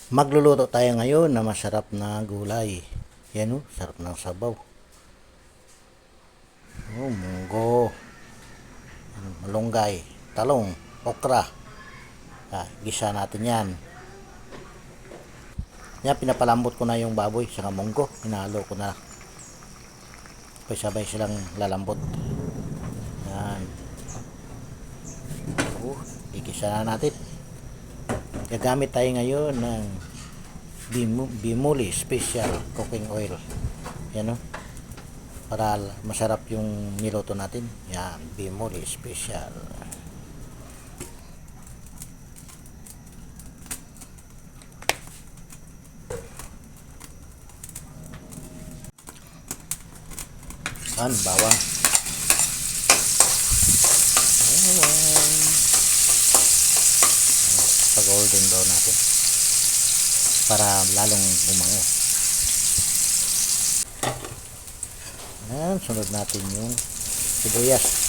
Magluluto tayo ngayon na masarap na gulay. Yan o, sarap ng sabaw. Oh, munggo, malunggay, talong, okra. Gisa natin yan. Yan, pinapalambot ko na yung baboy sa munggo. Hinalo ko na. Sabay silang lalambot. Yan. Igisa na natin. Gagamit tayo ngayon ng Bimoli Special Cooking Oil. Yan o. Para masarap yung niluto natin. Yan, Bimoli Special. Yan, bawang. Pa-golden brown natin para lalong bumango. Yan, sunod natin yung sibuyas.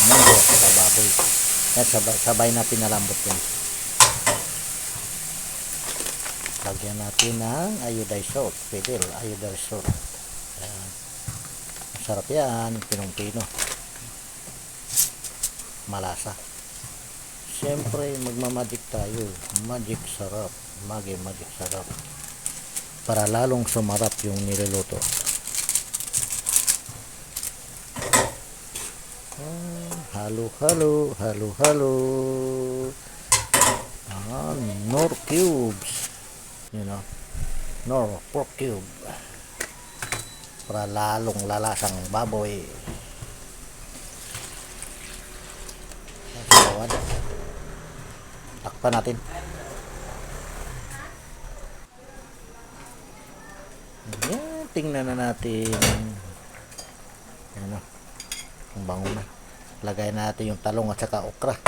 Munggo sa baboy. Yan, sabay na pinalambot yan. Lagyan natin ng iodized salt. Pwede, iodized salt. Ayan. Masarap yan. Pinong-pino. Malasa. Siyempre, magmamagic tayo. Magic sarap. Magic sarap. Para lalong sumarap yung niluluto. Halo. Nor cubes. You know, Nor pork cube. Para lalong lalasang baboy. Takpan natin. Yan, tingnan na natin. Ano, ang bango na. Lagay natin yung talong at saka okra.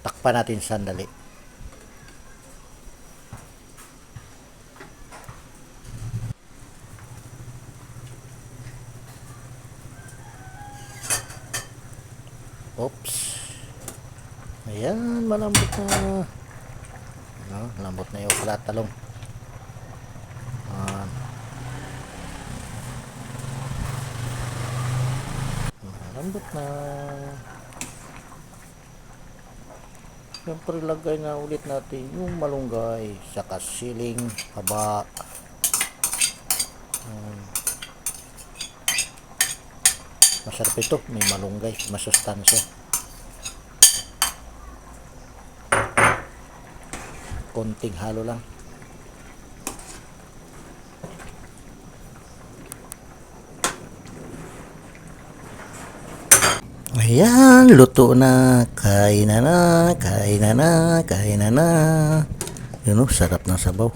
Takpan natin sandali. Oops. Ayan, malambot na. No, malambot na yung okra at talong. Malambot na. Siyempre lagay na ulit natin yung malunggay saka siling haba. Masarap ito, may malunggay, masustansya. Konting halo lang. Ayan, luto na. Kain na. Yun o, sarap ng sabaw.